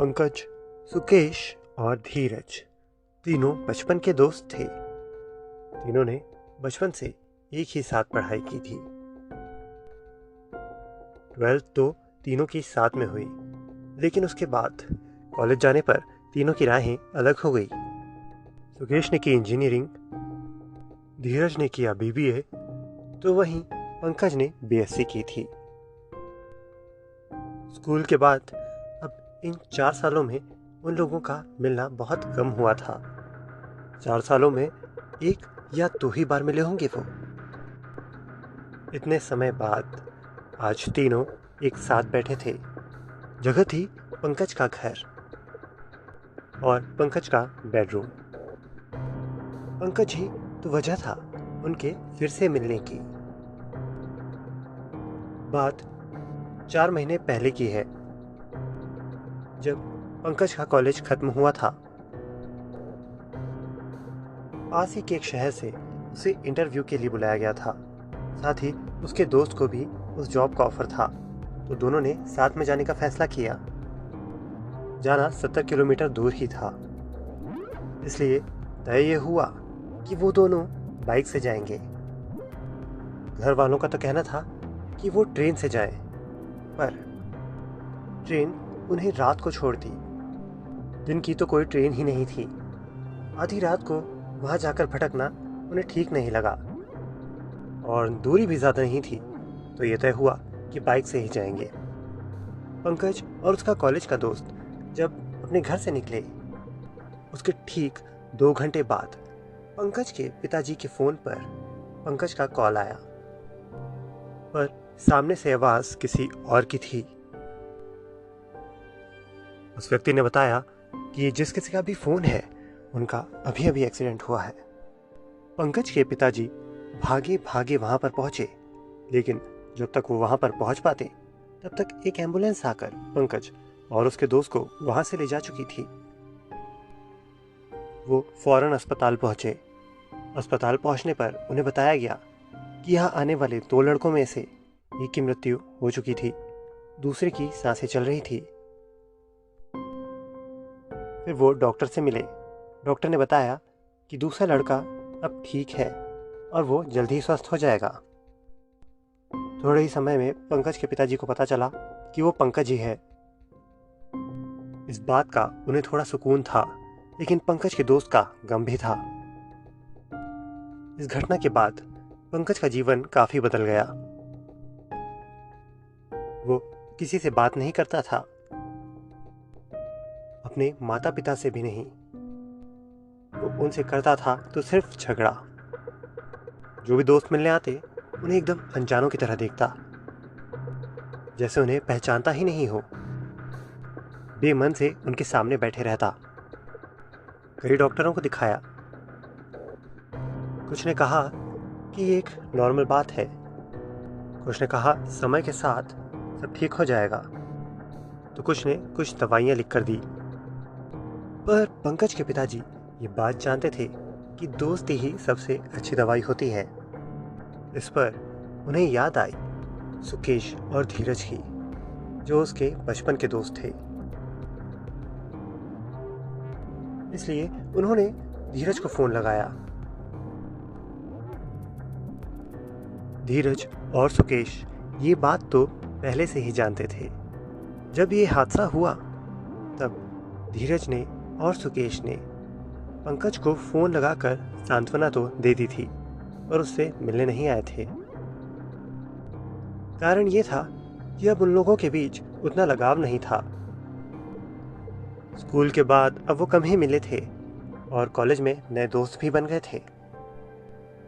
पंकज, सुकेश और धीरज तीनों बचपन के दोस्त थे। तीनों ने बचपन से एक ही साथ पढ़ाई की थी। 12th तो तीनों की साथ में हुई, लेकिन उसके बाद कॉलेज जाने पर तीनों की राहें अलग हो गई। सुकेश ने की इंजीनियरिंग, धीरज ने किया BBA, तो वहीं पंकज ने BSc की थी। स्कूल के बाद अब इन 4 सालों में उन लोगों का मिलना बहुत कम हुआ था। 4 सालों में एक या 2 ही बार मिले होंगे वो। इतने समय बाद आज तीनों एक साथ बैठे थे। जगह थी पंकज का घर और पंकज का बेडरूम। पंकज ही तो वजह था उनके फिर से मिलने की। बात 4 महीने पहले की है, जब पंकज का कॉलेज खत्म हुआ था। पास ही के एक शहर से उसे इंटरव्यू के लिए बुलाया गया था। साथ ही उसके दोस्त को भी उस जॉब का ऑफर था, तो दोनों ने साथ में जाने का फैसला किया। जाना 70 किलोमीटर दूर ही था, इसलिए तय ये हुआ कि वो दोनों बाइक से जाएंगे। घर वालों का तो कहना था कि वो ट्रेन से जाएं, पर ट्रेन उन्हें रात को छोड़ दी। दिन की तो कोई ट्रेन ही नहीं थी। आधी रात को वहां जाकर भटकना उन्हें ठीक नहीं लगा, और दूरी भी ज़्यादा नहीं थी, तो ये तय हुआ कि बाइक से ही जाएंगे। पंकज और उसका कॉलेज का दोस्त जब अपने घर से निकले, उसके ठीक 2 घंटे बाद पंकज के पिताजी के फ़ोन पर पंकज का कॉल आया, पर सामने से आवाज़ किसी और की थी। उस व्यक्ति ने बताया कि जिस किसी का भी फ़ोन है, उनका अभी अभी एक्सीडेंट हुआ है। पंकज के पिताजी भागे भागे वहां पर पहुंचे, लेकिन जब तक वो वहां पर पहुंच पाते, तब तक एक एम्बुलेंस आकर पंकज और उसके दोस्त को वहां से ले जा चुकी थी। वो फौरन अस्पताल पहुंचे। अस्पताल पहुंचने पर उन्हें बताया गया कि यहाँ आने वाले 2 लड़कों में से एक की मृत्यु हो चुकी थी, दूसरे की सांसें चल रही थी। फिर वो डॉक्टर से मिले। डॉक्टर ने बताया कि दूसरा लड़का अब ठीक है और वो जल्दी ही स्वस्थ हो जाएगा। थोड़े ही समय में पंकज के पिताजी को पता चला कि वो पंकज ही है। इस बात का उन्हें थोड़ा सुकून था, लेकिन पंकज के दोस्त का गम भी था। इस घटना के बाद पंकज का जीवन काफी बदल गया। वो किसी से बात नहीं करता था, अपने माता पिता से भी नहीं। वो उनसे करता था तो सिर्फ झगड़ा। जो भी दोस्त मिलने आते, उन्हें एकदम अनजानों की तरह देखता, जैसे उन्हें पहचानता ही नहीं हो। बेमन से उनके सामने बैठे रहता। कई डॉक्टरों को दिखाया। कुछ ने कहा कि ये एक नॉर्मल बात है, कुछ ने कहा समय के साथ सब ठीक हो जाएगा, तो कुछ ने कुछ दवाइयाँ लिख कर दी। पर पंकज के पिताजी ये बात जानते थे कि दोस्ती ही सबसे अच्छी दवाई होती है। इस पर उन्हें याद आई सुकेश और धीरज की, जो उसके बचपन के दोस्त थे। इसलिए उन्होंने धीरज को फोन लगाया। धीरज और सुकेश ये बात तो पहले से ही जानते थे। जब ये हादसा हुआ, तब धीरज ने और सुकेश ने पंकज को फोन लगाकर सांत्वना तो दे दी थी, पर उससे मिलने नहीं आए थे। कारण ये था कि अब उन लोगों के बीच उतना लगाव नहीं था। स्कूल के बाद अब वो कम ही मिले थे, और कॉलेज में नए दोस्त भी बन गए थे।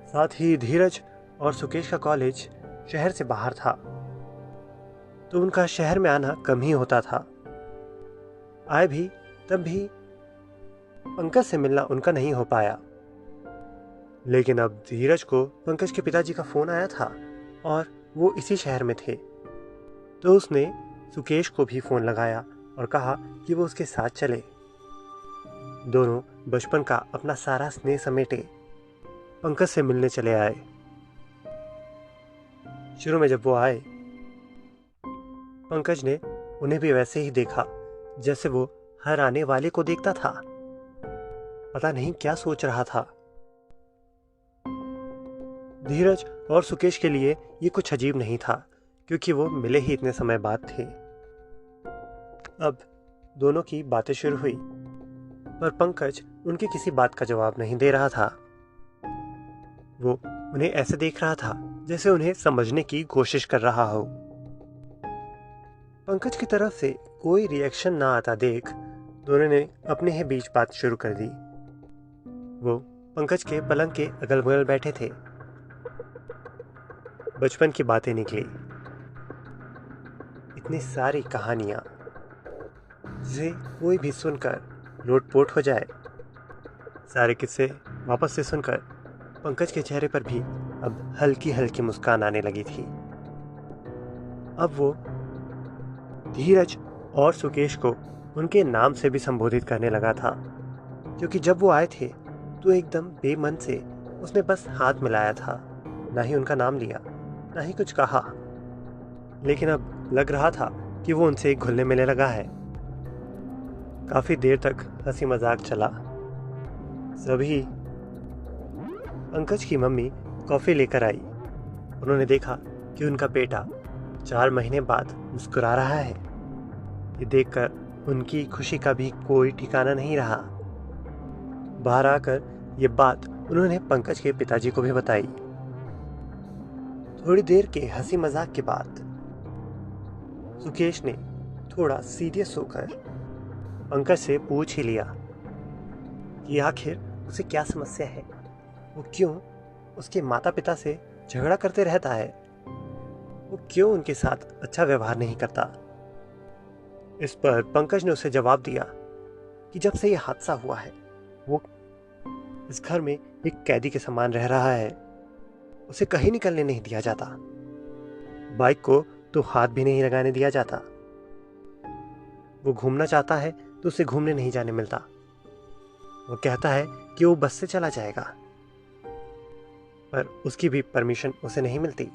साथ ही धीरज और सुकेश का कॉलेज शहर से बाहर था, तो उनका शहर में आना कम ही होता था। आए भी तब भी पंकज से मिलना उनका नहीं हो पाया। लेकिन अब धीरज को पंकज के पिताजी का फोन आया था, और वो इसी शहर में थे, तो उसने सुकेश को भी फोन लगाया और कहा कि वो उसके साथ चले। दोनों बचपन का अपना सारा स्नेह समेटे पंकज से मिलने चले आए। शुरू में जब वो आए, पंकज ने उन्हें भी वैसे ही देखा जैसे वो हर आने वाले को देखता था। पता नहीं क्या सोच रहा था। धीरज और सुकेश के लिए ये कुछ अजीब नहीं था, क्योंकि वो मिले ही इतने समय बाद थे। अब दोनों की बातें शुरू हुई, पर पंकज उनकी किसी बात का जवाब नहीं दे रहा था। वो उन्हें ऐसे देख रहा था जैसे उन्हें समझने की कोशिश कर रहा हो। पंकज की तरफ से कोई रिएक्शन ना आता देख दोनों ने अपने ही बीच बात शुरू कर दी। वो पंकज के पलंग के अगल बगल बैठे थे। बचपन की बातें निकली, इतनी सारी कहानियां जिसे कोई भी सुनकर लोटपोट हो जाए। सारे किस्से वापस से सुनकर पंकज के चेहरे पर भी अब हल्की हल्की मुस्कान आने लगी थी। अब वो धीरज और सुकेश को उनके नाम से भी संबोधित करने लगा था, क्योंकि जब वो आए थे तो एकदम बेमन से उसने बस हाथ मिलाया था, ना ही उनका नाम लिया, ना ही कुछ कहा। लेकिन अब लग रहा था कि वो उनसे घुलने मिलने लगा है। काफी देर तक हंसी मजाक चला। सभी पंकज की मम्मी कॉफी लेकर आई। उन्होंने देखा कि उनका बेटा 4 महीने बाद मुस्कुरा रहा है। ये देखकर उनकी खुशी का भी कोई ठिकाना नहीं रहा। बाहर आकर ये बात उन्होंने पंकज के पिताजी को भी बताई। थोड़ी देर के हंसी मजाक के बाद सुकेश ने थोड़ा सीरियस होकर पंकज से पूछ ही लिया कि आखिर उसे क्या समस्या है, वो क्यों उसके माता पिता से झगड़ा करते रहता है, वो क्यों उनके साथ अच्छा व्यवहार नहीं करता। इस पर पंकज ने उसे जवाब दिया कि जब से ये हादसा हुआ है वो इस घर में एक कैदी के समान रह रहा है। उसे कहीं निकलने नहीं दिया जाता, बाइक को तो हाथ भी नहीं लगाने दिया जाता। वो घूमना चाहता है तो उसे घूमने नहीं जाने मिलता। वो कहता है कि वो बस से चला जाएगा, पर उसकी भी परमिशन उसे नहीं मिलती।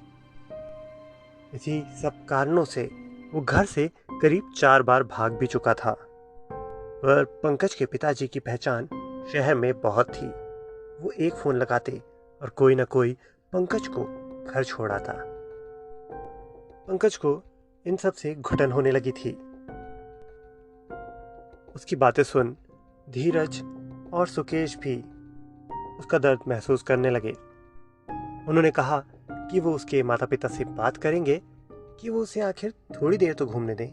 इसी सब कारणों से वो घर से करीब 4 बार भाग भी चुका था। पर पंकज के पिताजी की पहचान शहर में बहुत थी। वो एक फोन लगाते और कोई ना कोई पंकज को घर छोड़ आता। पंकज को इन सब से घुटन होने लगी थी। उसकी बातें सुन धीरज और सुकेश भी उसका दर्द महसूस करने लगे। उन्होंने कहा कि वो उसके माता पिता से बात करेंगे कि वो उसे आखिर थोड़ी देर तो घूमने दें,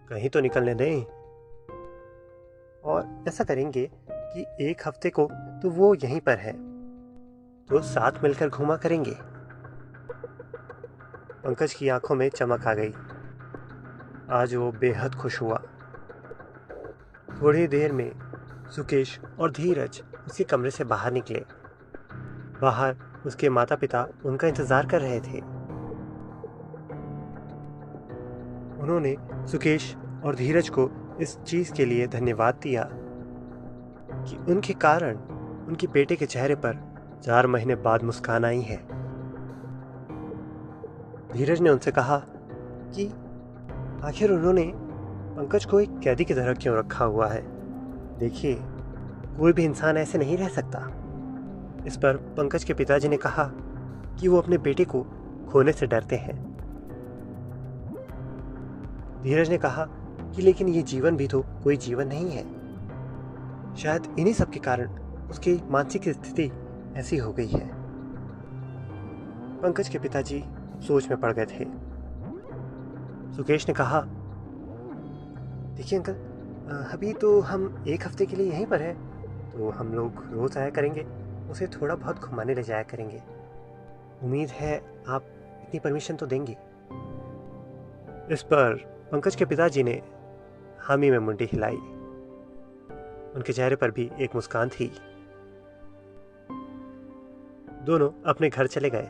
कहीं तो निकलने दें, और ऐसा करेंगे कि 1 हफ्ते को तो वो यहीं पर है तो साथ मिलकर घूमा करेंगे। पंकज की आंखों में चमक आ गई। आज वो बेहद खुश हुआ। थोड़ी देर में सुकेश और धीरज उसके कमरे से बाहर निकले। बाहर उसके माता पिता उनका इंतजार कर रहे थे। उन्होंने सुकेश और धीरज को इस चीज के लिए धन्यवाद दिया कि उनके कारण उनके बेटे के चेहरे पर 4 महीने बाद मुस्कान आई है। धीरज ने उनसे कहा कि आखिर उन्होंने पंकज को एक कैदी की तरह क्यों रखा हुआ है। देखिए, कोई भी इंसान ऐसे नहीं रह सकता। इस पर पंकज के पिताजी ने कहा कि वो अपने बेटे को खोने से डरते हैं। धीरज ने कहा कि लेकिन ये जीवन भी तो कोई जीवन नहीं है। शायद इन्हीं सब के कारण उसकी मानसिक स्थिति ऐसी हो गई है। पंकज के पिताजी सोच में पड़ गए थे। सुकेश ने कहा, देखिए अंकल, अभी तो हम 1 हफ्ते के लिए यहीं पर हैं, तो हम लोग रोज आया करेंगे, उसे थोड़ा बहुत घुमाने ले जाया करेंगे। उम्मीद है आप इतनी परमिशन तो देंगे। इस पर पंकज के पिताजी ने हामी में मुंडी हिलाई। उनके चेहरे पर भी एक मुस्कान थी। दोनों अपने घर चले गए।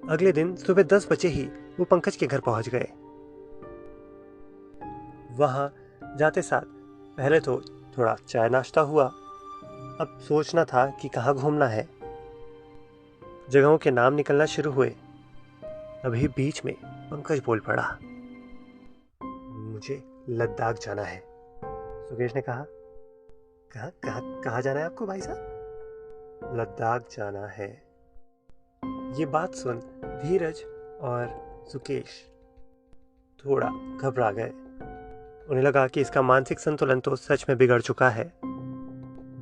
अगले दिन सुबह 10 बजे ही वो पंकज के घर पहुंच गए। वहां जाते साथ पहले तो थोड़ा चाय नाश्ता हुआ। अब सोचना था कि कहाँ घूमना है। जगहों के नाम निकलना शुरू हुए। तभी बीच में पंकज बोल पड़ा, मुझे लद्दाख जाना है। सुकेश ने कहा। कहाँ कहाँ कहाँ जाना है आपको भाई साहब? लद्दाख जाना है। ये बात सुन धीरज और सुकेश थोड़ा घबरा गए। उन्हें लगा कि इसका मानसिक संतुलन तो सच में बिगड़ चुका है।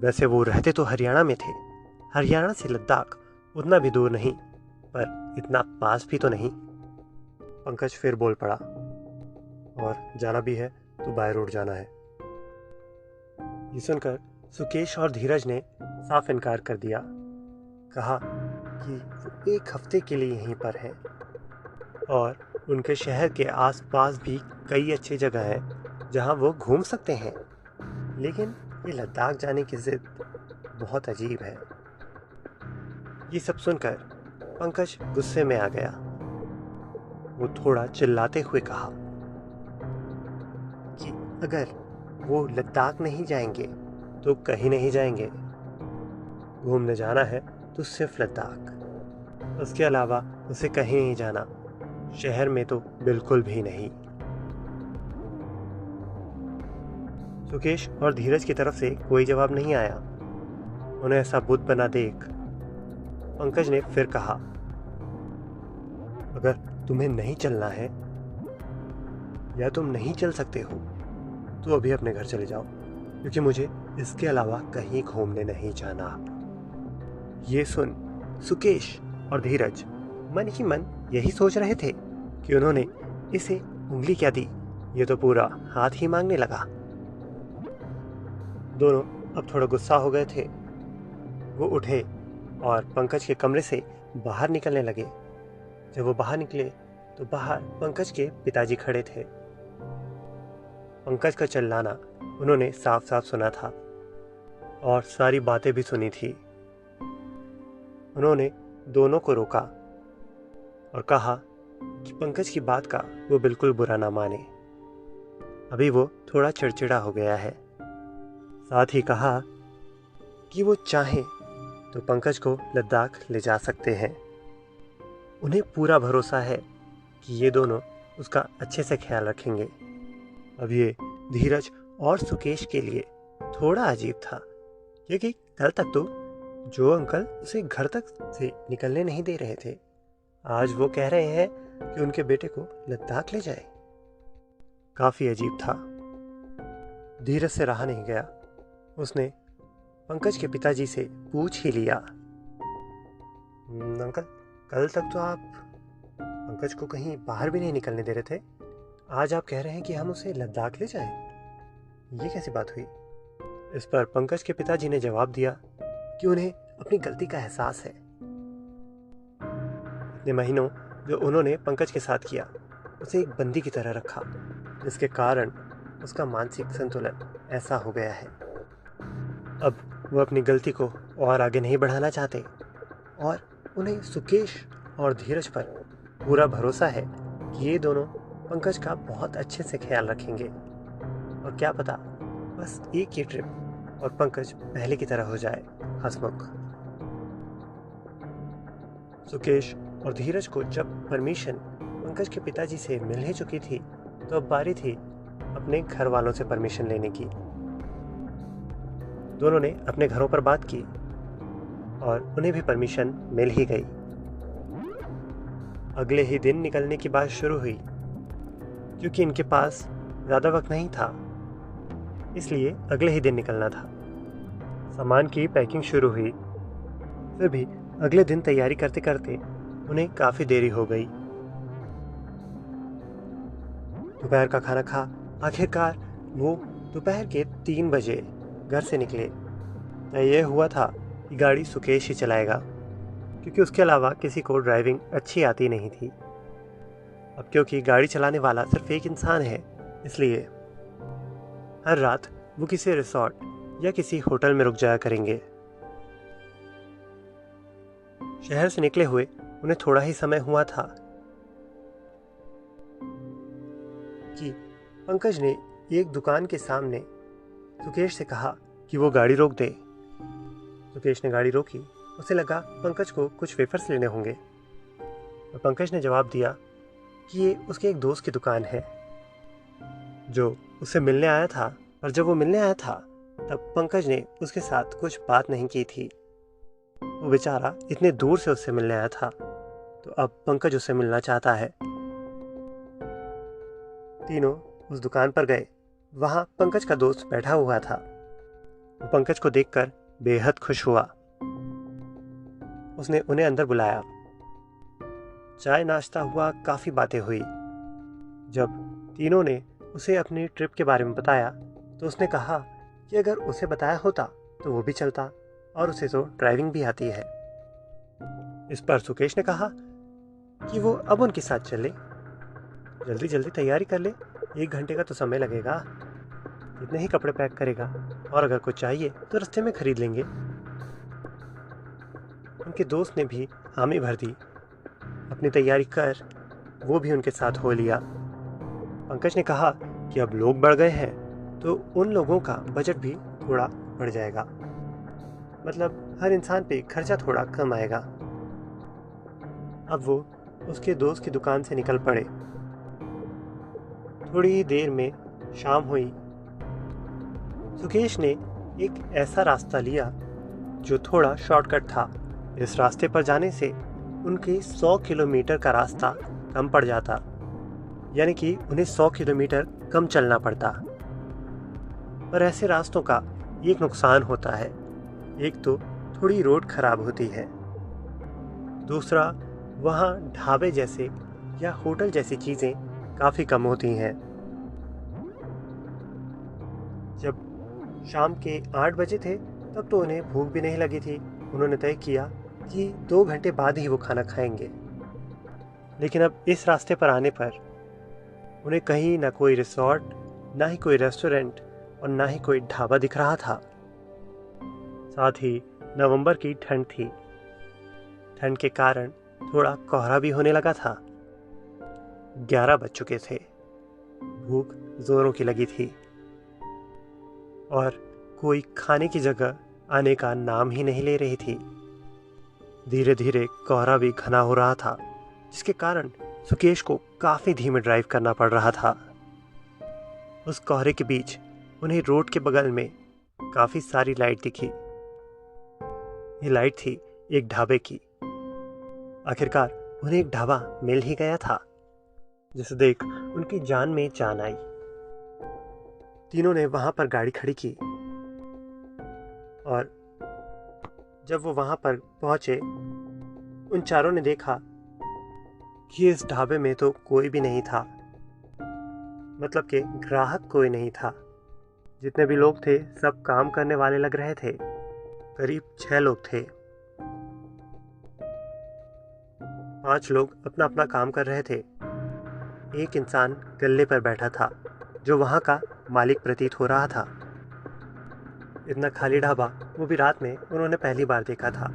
वैसे वो रहते तो हरियाणा में थे। हरियाणा से लद्दाख उतना भी दूर नहीं, पर इतना पास भी तो नहीं। पंकज फिर बोल पड़ा, और जाना भी है तो बाय रोड जाना है। ये सुनकर सुकेश और धीरज ने साफ इनकार कर दिया। कहा कि वो 1 हफ्ते के लिए यहीं पर हैं और उनके शहर के आसपास भी कई अच्छी जगह हैं जहां वो घूम सकते हैं, लेकिन ये लद्दाख जाने की जिद बहुत अजीब है। ये सब सुनकर पंकज गुस्से में आ गया। वो थोड़ा चिल्लाते हुए कहा कि अगर वो लद्दाख नहीं जाएंगे तो कहीं नहीं जाएंगे। घूमने जाना है तो सिर्फ लद्दाख, उसके अलावा उसे कहीं नहीं जाना, शहर में तो बिल्कुल भी नहीं। सुकेश और धीरज की तरफ से कोई जवाब नहीं आया। उन्हें ऐसा बुत बना देख पंकज ने फिर कहा, अगर तुम्हें नहीं चलना है या तुम नहीं चल सकते हो तो अभी अपने घर चले जाओ, क्योंकि मुझे इसके अलावा कहीं घूमने नहीं जाना। ये सुन सुकेश और धीरज मन ही मन यही सोच रहे थे कि उन्होंने इसे उंगली क्या दी, ये तो पूरा हाथ ही मांगने लगा। दोनों अब थोड़ा गुस्सा हो गए थे। वो उठे और पंकज के कमरे से बाहर निकलने लगे। जब वो बाहर निकले तो बाहर पंकज के पिताजी खड़े थे। पंकज का चिल्लाना उन्होंने साफ साफ सुना था और सारी बातें भी सुनी थी। उन्होंने दोनों को रोका और कहा कि पंकज की बात का वो बिल्कुल बुरा ना माने। अभी वो थोड़ा चिड़चिड़ा हो गया है। साथ ही कहा कि वो चाहे तो पंकज को लद्दाख ले जा सकते हैं। उन्हें पूरा भरोसा है कि ये दोनों उसका अच्छे से ख्याल रखेंगे। अब ये धीरज और सुकेश के लिए थोड़ा अजीब था, क्योंकि कल तक तो जो अंकल उसे घर तक से निकलने नहीं दे रहे थे, आज वो कह रहे हैं कि उनके बेटे को लद्दाख ले जाए। काफी अजीब था। धीरज से रहा नहीं गया। उसने पंकज के पिताजी से पूछ ही लिया, अंकल कल तक तो आप पंकज को कहीं बाहर भी नहीं निकलने दे रहे थे, आज आप कह रहे हैं कि हम उसे लद्दाख ले जाएं? ये कैसी बात हुई? इस पर पंकज के पिताजी ने जवाब दिया कि उन्हें अपनी गलती का एहसास है। इतने महीनों जो उन्होंने पंकज के साथ किया, उसे एक बंदी की तरह रखा, जिसके कारण उसका मानसिक संतुलन ऐसा हो गया है। अब वो अपनी गलती को और आगे नहीं बढ़ाना चाहते और उन्हें सुकेश और धीरज पर पूरा भरोसा है कि ये दोनों पंकज का बहुत अच्छे से ख्याल रखेंगे। और क्या पता बस एक ही ट्रिप और पंकज पहले की तरह हो जाए, हंसमुख। सुकेश और धीरज को जब परमिशन पंकज के पिताजी से मिल ही चुकी थी, तो अब बारी थी अपने घर वालों से परमिशन लेने की। दोनों ने अपने घरों पर बात की और उन्हें भी परमिशन मिल ही गई। अगले ही दिन निकलने की बात शुरू हुई। क्योंकि इनके पास ज़्यादा वक्त नहीं था, इसलिए अगले ही दिन निकलना था। सामान की पैकिंग शुरू हुई। फिर भी अगले दिन तैयारी करते करते उन्हें काफ़ी देरी हो गई। दोपहर का खाना खा आखिरकार वो दोपहर के 3 बजे घर से निकले। तय ये हुआ था कि गाड़ी सुकेश ही चलाएगा, क्योंकि उसके अलावा किसी को ड्राइविंग अच्छी आती नहीं थी। अब क्योंकि गाड़ी चलाने वाला सिर्फ एक इंसान है, इसलिए हर रात वो किसी रिसोर्ट या किसी होटल में रुक जाया करेंगे। शहर से निकले हुए उन्हें थोड़ा ही समय हुआ था कि पंकज ने एक दुकान के सामने सुकेश से कहा कि वो गाड़ी रोक दे। सुकेश ने गाड़ी रोकी। उसे लगा पंकज को कुछ वेफर्स लेने होंगे, और पंकज ने जवाब दिया कि ये उसके एक दोस्त की दुकान है। जो उससे मिलने आया था। पर जब वो मिलने आया था तब पंकज ने उसके साथ कुछ बात नहीं की थी। वो बेचारा इतने दूर से उससे मिलने आया था, तो अब पंकज उससे मिलना चाहता है। तीनों उस दुकान पर गए। वहां पंकज का दोस्त बैठा हुआ था। वो पंकज को देखकर बेहद खुश हुआ। उसने उन्हें अंदर बुलाया। चाय नाश्ता हुआ, काफी बातें हुई। जब तीनों ने उसे अपनी ट्रिप के बारे में बताया तो उसने कहा कि अगर उसे बताया होता तो वो भी चलता, और उसे तो ड्राइविंग भी आती है। इस पर सुकेश ने कहा कि वो अब उनके साथ चले। जल्दी जल्दी तैयारी कर ले, 1 घंटे का तो समय लगेगा। इतने ही कपड़े पैक करेगा, और अगर कुछ चाहिए तो रास्ते में खरीद लेंगे। उनके दोस्त ने भी हामी भर दी। अपनी तैयारी कर वो भी उनके साथ हो लिया। पंकज ने कहा कि अब लोग बढ़ गए हैं तो उन लोगों का बजट भी थोड़ा बढ़ जाएगा, मतलब हर इंसान पे खर्चा थोड़ा कम आएगा। अब वो उसके दोस्त की दुकान से निकल पड़े। थोड़ी ही देर में शाम हुई। सुकेश ने एक ऐसा रास्ता लिया जो थोड़ा शॉर्टकट था। इस रास्ते पर जाने से उनके 100 किलोमीटर का रास्ता कम पड़ जाता, यानी कि उन्हें 100 किलोमीटर कम चलना पड़ता। पर ऐसे रास्तों का एक नुकसान होता है। एक तो थोड़ी रोड खराब होती है, दूसरा वहाँ ढाबे जैसे या होटल जैसी चीज़ें काफ़ी कम होती हैं। जब शाम के 8 बजे थे तब तो उन्हें भूख भी नहीं लगी थी। उन्होंने तय किया कि 2 घंटे बाद ही वो खाना खाएंगे। लेकिन अब इस रास्ते पर आने पर उन्हें कहीं ना कोई रिसोर्ट, ना ही कोई रेस्टोरेंट और ना ही कोई ढाबा दिख रहा था। साथ ही नवंबर की ठंड थी। ठंड के कारण थोड़ा कोहरा भी होने लगा था। 11 बज चुके थे। भूख जोरों की लगी थी और कोई खाने की जगह आने का नाम ही नहीं ले रही थी। धीरे धीरे कोहरा भी घना हो रहा था, जिसके कारण सुकेश को काफी धीमे ड्राइव करना पड़ रहा था। उस कोहरे के बीच उन्हें रोड के बगल में काफी सारी लाइट दिखी। ये लाइट थी एक ढाबे की। आखिरकार उन्हें एक ढाबा मिल ही गया था, जिसे देख उनकी जान में जान आई। तीनों ने वहां पर गाड़ी खड़ी की और जब वो वहां पर पहुंचे, उन चारों ने देखा कि इस ढाबे में तो कोई भी नहीं था, मतलब कि ग्राहक कोई नहीं था। जितने भी लोग थे सब काम करने वाले लग रहे थे। करीब 6 लोग थे। 5 लोग अपना अपना काम कर रहे थे। एक इंसान गल्ले पर बैठा था, जो वहां का मालिक प्रतीत हो रहा था। इतना खाली ढाबा वो भी रात में उन्होंने पहली बार देखा था,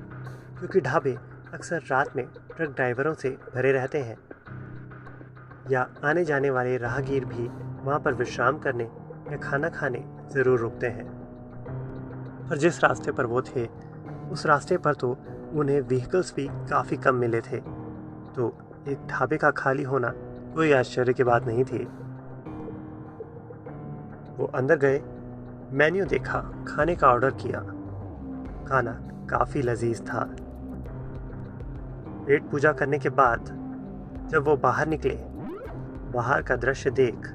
क्योंकि ढाबे अक्सर रात में ट्रक ड्राइवरों से भरे रहते हैं, या आने जाने वाले राहगीर भी वहाँ पर विश्राम करने या खाना खाने ज़रूर रुकते हैं। पर जिस रास्ते पर वो थे, उस रास्ते पर तो उन्हें व्हीकल्स भी काफ़ी कम मिले थे, तो एक ढाबे का खाली होना कोई आश्चर्य की बात नहीं थी। वो अंदर गए, मेन्यू देखा, खाने का ऑर्डर किया। खाना काफ़ी लजीज था। पेट पूजा करने के बाद जब वो बाहर निकले, बाहर का दृश्य देख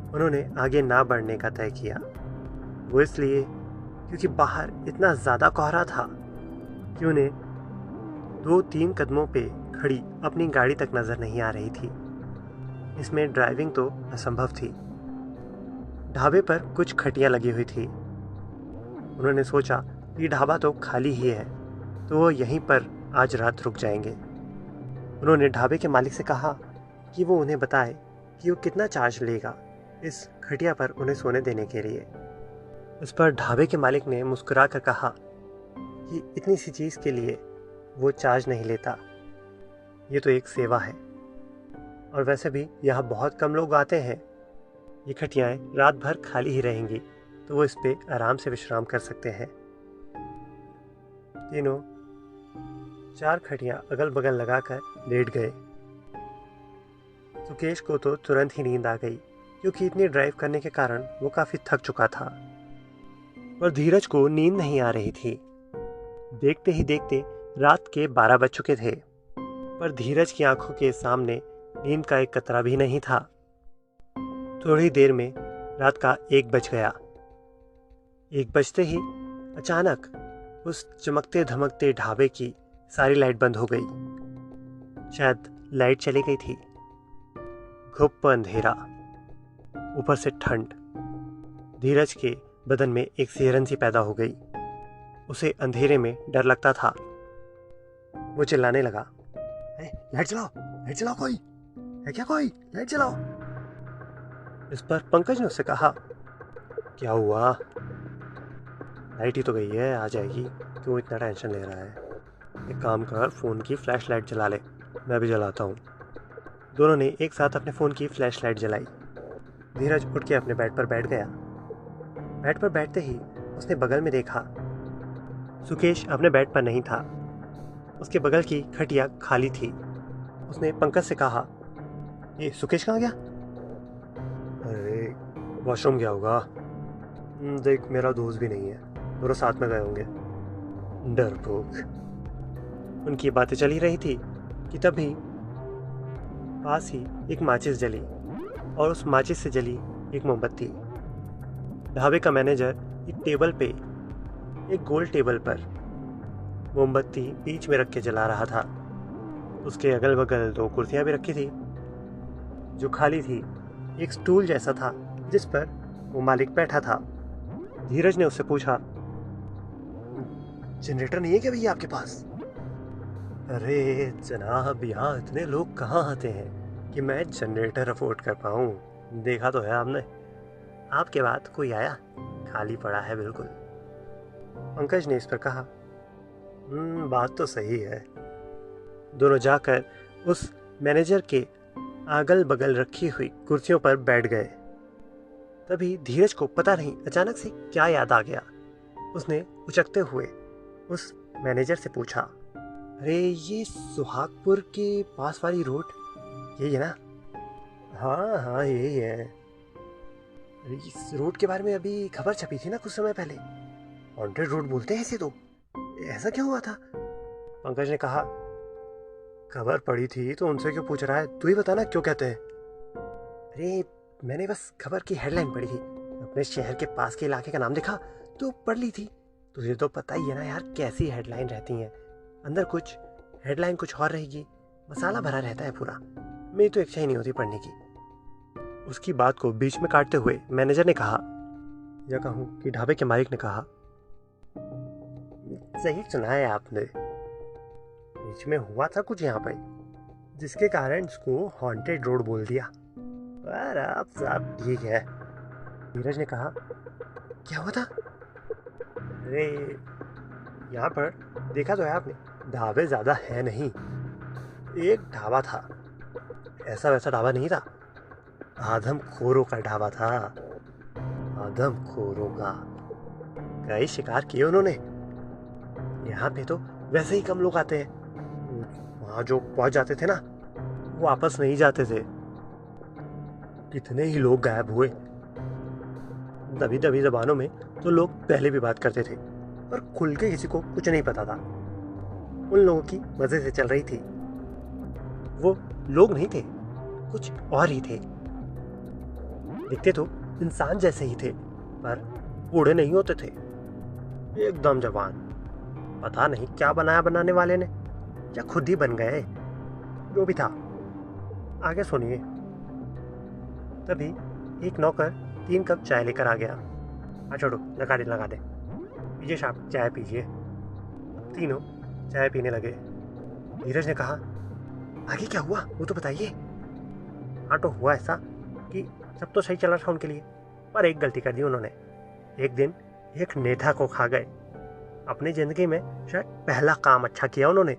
उन्होंने आगे ना बढ़ने का तय किया। वो इसलिए क्योंकि बाहर इतना ज़्यादा कोहरा था कि उन्हें 2-3 कदमों पे खड़ी अपनी गाड़ी तक नज़र नहीं आ रही थी। इसमें ड्राइविंग तो असंभव थी। ढाबे पर कुछ खटियाँ लगी हुई थी। उन्होंने सोचा कि ढाबा तो खाली ही है, तो वो यहीं पर आज रात रुक जाएंगे। उन्होंने ढाबे के मालिक से कहा कि वो उन्हें बताए कि वो कितना चार्ज लेगा इस खटिया पर उन्हें सोने देने के लिए। इस पर ढाबे के मालिक ने मुस्कुरा कर कहा कि इतनी सी चीज़ के लिए वो चार्ज नहीं लेता, ये तो एक सेवा है, और वैसे भी यहाँ बहुत कम लोग आते हैं। ये खटियाएँ रात भर खाली ही रहेंगी, तो वो इस पे आराम से विश्राम कर सकते हैं। तीनों 4 खटियाँ अगल बगल लगाकर लेट गए। सुकेश को तो तुरंत ही नींद आ गई, क्योंकि इतनी ड्राइव करने के कारण वो काफ़ी थक चुका था। पर धीरज को नींद नहीं आ रही थी। देखते ही देखते रात के 12 बज चुके थे, पर धीरज की आंखों के सामने नींद का एक कतरा भी नहीं था। थोड़ी देर में रात का 1 बज गया। 1 बजते ही अचानक उस चमकते धमकते ढाबे की सारी लाइट बंद हो गई। शायद लाइट चली गई थी। घुप अंधेरा, ऊपर से ठंड। धीरज के बदन में एक सिहरन सी पैदा हो गई। उसे अंधेरे में डर लगता था। वो चिल्लाने लगा, लाइट चलाओ, कोई है क्या? कोई लाइट चलाओ। इस पर पंकज ने उससे कहा, क्या हुआ? लाइट ही तो गई है, आ जाएगी, क्यों इतना टेंशन ले रहा है? एक काम कर, फ़ोन की फ्लैश लाइट जला ले, मैं भी जलाता हूँ। दोनों ने एक साथ अपने फ़ोन की फ्लैश लाइट जलाई। धीरज उठ के अपने बेड पर बैठ गया। बेड पर बैठते ही उसने बगल में देखा। सुकेश अपने बेड पर नहीं था। उसके बगल की खटिया खाली थी। उसने पंकज से कहा, ये सुकेश कहाँ गया? अरे वॉशरूम गया होगा। देख, मेरा दोस्त भी नहीं है, दोनों साथ में गए होंगे। डरपोक। उनकी बातें चली रही थी कि तभी पास ही एक माचिस जली और उस माचिस से जली एक मोमबत्ती। ढाबे का मैनेजर एक टेबल पे, एक गोल टेबल पर मोमबत्ती बीच में रख के जला रहा था। उसके अगल बगल 2 कुर्सियां भी रखी थी जो खाली थी। एक स्टूल जैसा था जिस पर वो मालिक बैठा था। धीरज ने उससे पूछा, जनरेटर नहीं है क्या भैया आपके पास? अरे जनाब, यहाँ इतने लोग कहाँ आते हैं कि मैं जनरेटर अफोर्ड कर पाऊँ? देखा तो है आपने। आपके बाद कोई आया? खाली पड़ा है बिल्कुल। पंकज ने इस पर कहा, बात तो सही है। दोनों जाकर उस मैनेजर के अगल बगल रखी हुई कुर्सियों पर बैठ गए। तभी धीरज को पता नहीं अचानक से क्या याद आ गया। उसने उचकते हुए उस मैनेजर से पूछा, अरे ये सुहागपुर के पास वाली रोड यही है ना? हाँ हाँ यही है। इस रोड के बारे में अभी खबर छपी थी ना कुछ समय पहले। हॉन्टेड रोड बोलते हैं इसे तो। ऐसा क्या हुआ था? पंकज ने कहा, खबर पड़ी थी तो उनसे क्यों पूछ रहा है? तू ही बता ना क्यों कहते हैं। अरे मैंने बस खबर की हेडलाइन पढ़ी थी, अपने शहर के पास के इलाके का नाम देखा तो पढ़ ली थी। तुझे तो पता ही है ना यार कैसी हेडलाइन रहती हैं, अंदर कुछ हेडलाइन कुछ और रहेगी, मसाला भरा रहता है पूरा। मेरी तो इच्छा ही नहीं होती पढ़ने की। उसकी बात को बीच में काटते हुए मैनेजर ने कहा, या कहूँ कि ढाबे के मालिक ने कहा, सही सुना है आपने। बीच में हुआ था कुछ यहाँ पर जिसके कारण इसको हॉन्टेड रोड बोल दिया। पर आप सब ठीक है। धीरज ने कहा, क्या हुआ था? अरे यहाँ पर देखा तो है आपने, ढाबे ज्यादा है नहीं। एक ढाबा था, ऐसा वैसा ढाबा नहीं था, आदमखोरों का ढाबा था। आदमखोरों का। कई शिकार किए उन्होंने। यहाँ पे तो वैसे ही कम लोग आते हैं। वहाँ जो पहुंच जाते थे ना, वो वापस नहीं जाते थे। कितने ही लोग गायब हुए। दबी दबी जबानों में तो लोग पहले भी बात करते थे, पर खुल के किसी को कुछ नहीं पता था। उन लोगों की मजे से चल रही थी। वो लोग नहीं थे, कुछ और ही थे। दिखते तो इंसान जैसे ही थे, पर बूढ़े नहीं होते थे, एकदम जवान। पता नहीं क्या बनाया बनाने वाले ने, या खुद ही बन गए। जो भी था, आगे सुनिए। तभी एक नौकर 3 कप चाय लेकर आ गया। हाँ छोड़ो, लगा दे। पीजिए साहब, चाय पीजिए। तीनों चाय पीने लगे। धीरज ने कहा, आगे क्या हुआ वो तो बताइए। हाँ तो हुआ ऐसा कि सब तो सही चला था उनके लिए, पर एक गलती कर दी उन्होंने। एक दिन एक नेता को खा गए। अपनी जिंदगी में शायद पहला काम अच्छा किया उन्होंने,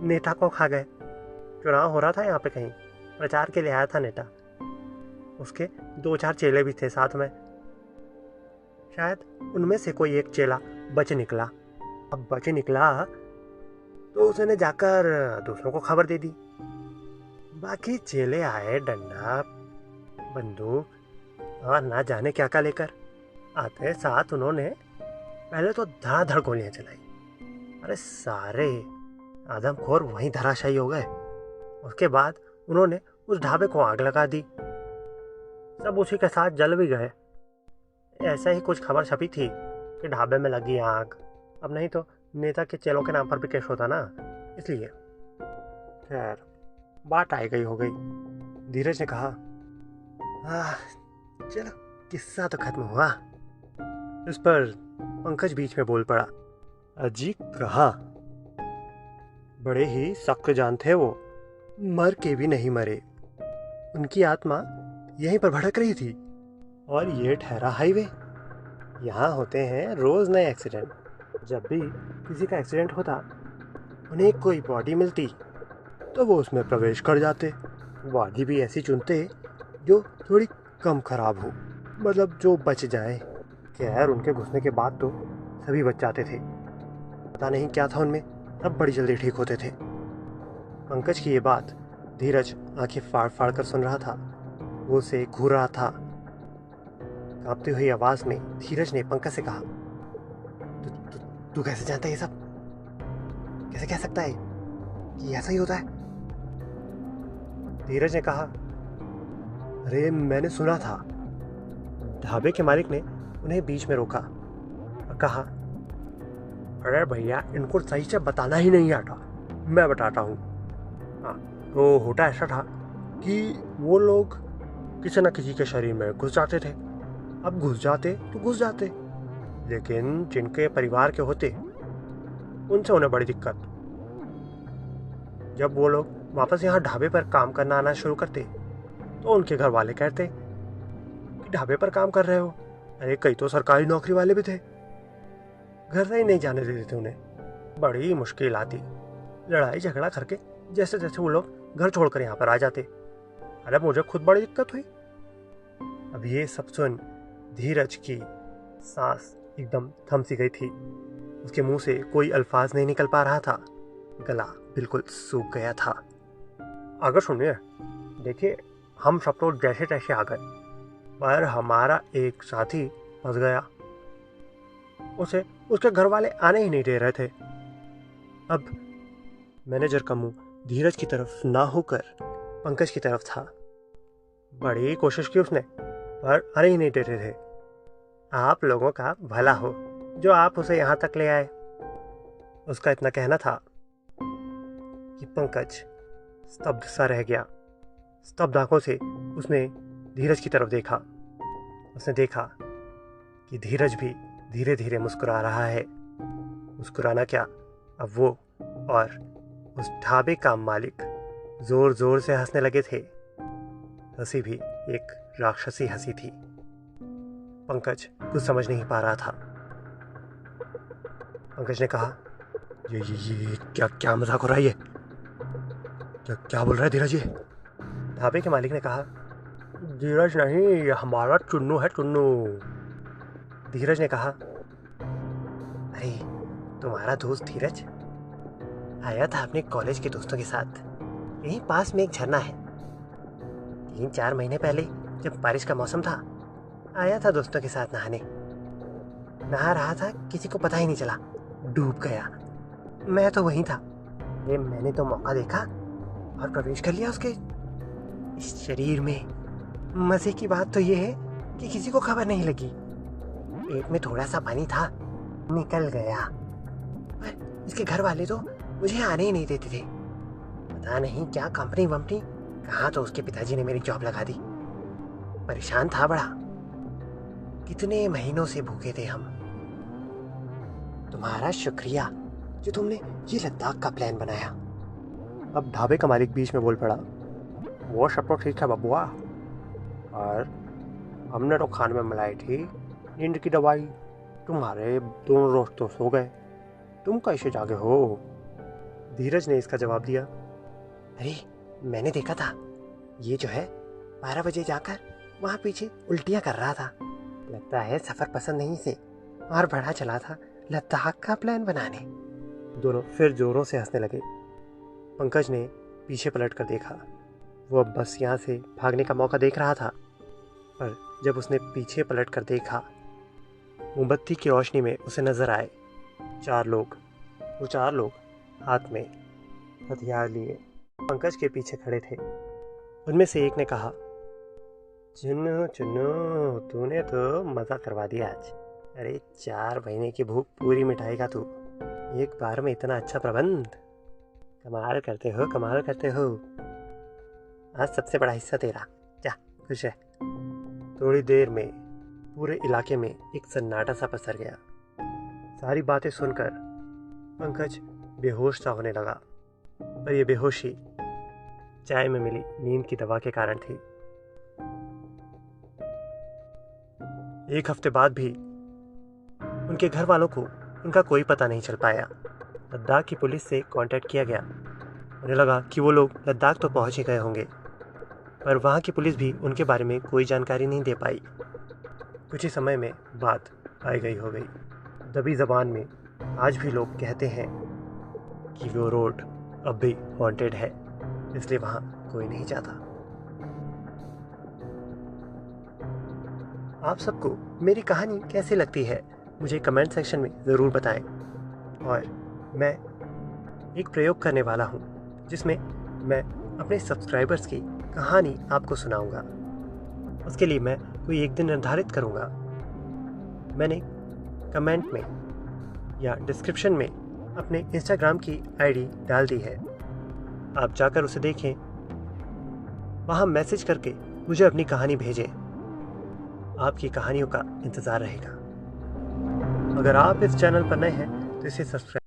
नेता को खा गए। चुनाव हो रहा था यहाँ पे कहीं, प्रचार के लिए आया था नेता। उसके 2-4 चेले भी थे साथ में। शायद उनमें से कोई एक चेला बच निकला। अब बच निकला तो उसने जाकर दूसरों को खबर दे दी। बाकी चेले आए डंडा, बंदूक, और ना जाने क्या क्या लेकर आते साथ उन्होंने पहले तो धड़ाधड़ गोलियां चलाई। अरे सारे आदमखोर वहीं धराशायी हो गए। उसके बाद उन्होंने उस ढाबे को आग लगा दी। सब उसी के साथ जल भी गए। ऐसा ही कुछ खबर छपी थी कि ढाबे में लगी आग। अब नहीं तो नेता के चेलों के नाम पर भी केस होता ना, इसलिए। खैर, बात आई गई हो गई। धीरज ने कहा, चलो किस्सा तो खत्म हुआ। इस पर पंकज बीच में बोल पड़ा, अजी कहा, बड़े ही सख्त जान थे वो, मर के भी नहीं मरे। उनकी आत्मा यहीं पर भटक रही थी। और ये ठहरा हाईवे। यहाँ होते हैं रोज नए एक्सीडेंट। जब भी किसी का एक्सीडेंट होता, उन्हें कोई बॉडी मिलती तो वो उसमें प्रवेश कर जाते। बॉडी भी ऐसी चुनते जो थोड़ी कम खराब हो, मतलब जो बच जाए। खैर, उनके घुसने के बाद तो सभी बच जाते थे। पता नहीं क्या था उनमें, सब बड़ी जल्दी ठीक होते थे। पंकज की ये बात धीरज आंखें फाड़ फाड़ कर सुन रहा था। वो उसे घूर रहा था। कांपती हुई आवाज में धीरज ने पंकज से कहा, तू कैसे जानता है ये सब? कैसे कह सकता है कि ऐसा ही होता है? धीरज ने कहा, अरे मैंने सुना था। ढाबे के मालिक ने उन्हें बीच में रोका और कहा, अरे भैया, इनको सही से बताना ही नहीं आता, मैं बताता हूँ। हाँ, तो होता ऐसा था कि वो लोग किसी न किसी के शरीर में घुस जाते थे। अब घुस जाते तो घुस जाते, लेकिन जिनके परिवार के होते उनसे उन्हें बड़ी दिक्कत। जब वो लोग वापस यहाँ ढाबे पर काम करना आना शुरू करते तो उनके घर वाले कहते कि ढाबे पर काम कर रहे हो। अरे कई तो सरकारी नौकरी वाले भी थे, घर से ही नहीं जाने देते थे उन्हें। बड़ी मुश्किल आती, लड़ाई झगड़ा करके जैसे जैसे वो लोग घर छोड़कर यहाँ पर आ जाते। अरे मुझे खुद बड़ी दिक्कत हुई। अब ये सब सुन धीरज की सांस एकदम थम सी गई थी। उसके मुंह से कोई अल्फाज नहीं निकल पा रहा था। गला बिल्कुल सूख गया था। अगर सुनिए, देखिए, हम सब तो जैसे तैसे आ गए, पर हमारा एक साथी फंस गया। उसे उसके घर वाले आने ही नहीं दे रहे थे। अब मैनेजर का मुंह धीरज की तरफ ना होकर पंकज की तरफ था। बड़ी कोशिश की उसने, पर आने ही नहीं देते थे। आप लोगों का भला हो जो आप उसे यहाँ तक ले आए। उसका इतना कहना था कि पंकज स्तब्ध सा रह गया। स्तब्ध आंखों से उसने धीरज की तरफ देखा। उसने देखा कि धीरज भी धीरे धीरे मुस्कुरा रहा है। मुस्कुराना क्या, अब वो और उस ढाबे का मालिक जोर जोर से हंसने लगे थे। हंसी भी एक राक्षसी हंसी थी। पंकज कुछ समझ नहीं पा रहा था। पंकज ने कहा, ये क्या क्या मजाक हो रहा है? ये क्या बोल रहा है धीरज? ये ढाबे के मालिक ने कहा, धीरज नहीं, ये हमारा चुन्नू है, चुन्नू। धीरज ने कहा, अरे तुम्हारा दोस्त धीरज आया था अपने कॉलेज के दोस्तों के साथ। यहीं पास में एक झरना है। 3-4 महीने पहले जब बारिश का मौसम था, आया था दोस्तों के साथ नहाने। नहा रहा था, किसी को पता ही नहीं चला, डूब गया। मैं तो वहीं था। मैंने तो मौका देखा और प्रवेश कर लिया उसके इस शरीर में। मजे की बात तो ये है कि किसी को खबर नहीं लगी। पेट में थोड़ा सा पानी था, निकल गया। पर इसके घर वाले तो मुझे आने ही नहीं देते थे। पता नहीं क्या कंपनी वंपनी, कहाँ तो उसके पिताजी ने मेरी जॉब लगा दी। परेशान था बड़ा। कितने महीनों से भूखे थे हम। तुम्हारा शुक्रिया जो तुमने ये लद्दाख का प्लान बनाया। अब ढाबे का मालिक बीच में बोल पड़ा, वो सब तो ठीक है बबुआ, और हमने तो खाने में मिलाई थी नींद की दवाई। तुम्हारे दोनों दोस्त तो सो गए, तुम कैसे जागे हो? धीरज ने इसका जवाब दिया, अरे मैंने देखा था, ये जो है 12 बजे जाकर वहाँ पीछे उल्टियाँ कर रहा था। लगता है सफ़र पसंद नहीं से और बड़ा चला था लद्दाख का प्लान बनाने। दोनों फिर जोरों से हंसने लगे। पंकज ने पीछे पलट कर देखा। वो अब बस यहाँ से भागने का मौका देख रहा था, पर जब उसने पीछे पलट कर देखा, मोमबत्ती की रोशनी में उसे नजर आए 4 लोग। वो 4 लोग हाथ में हथियार लिए पंकज के पीछे खड़े थे। उनमें से एक ने कहा, चुन्नू चुन्नू, तूने तो मज़ा करवा दिया आज। अरे 4 महीने की भूख पूरी मिटाएगा तू, एक बार में इतना अच्छा प्रबंध। कमाल करते हो, कमाल करते हो। आज सबसे बड़ा हिस्सा तेरा, जा खुश है। थोड़ी देर में पूरे इलाके में एक सन्नाटा सा पसर गया। सारी बातें सुनकर पंकज बेहोश सा होने लगा, पर यह बेहोशी चाय में मिली नींद की दवा के कारण थी। 1 हफ्ते बाद भी उनके घर वालों को उनका कोई पता नहीं चल पाया। लद्दाख की पुलिस से कांटेक्ट किया गया। उन्हें लगा कि वो लोग लद्दाख तो पहुंच ही गए होंगे, पर वहाँ की पुलिस भी उनके बारे में कोई जानकारी नहीं दे पाई। कुछ ही समय में बात पाई गई हो गई। दबी ज़बान में आज भी लोग कहते हैं कि वो रोड अब भी हॉन्टेड है, इसलिए वहाँ कोई नहीं जाता। आप सबको मेरी कहानी कैसी लगती है मुझे कमेंट सेक्शन में ज़रूर बताएं। और मैं एक प्रयोग करने वाला हूँ जिसमें मैं अपने सब्सक्राइबर्स की कहानी आपको सुनाऊंगा। उसके लिए मैं कोई एक दिन निर्धारित करूंगा। मैंने कमेंट में या डिस्क्रिप्शन में अपने इंस्टाग्राम की आईडी डाल दी है, आप जाकर उसे देखें। वहाँ मैसेज करके मुझे अपनी कहानी भेजें। आपकी कहानियों का इंतज़ार रहेगा। अगर आप इस चैनल पर नए हैं तो इसे सब्सक्राइब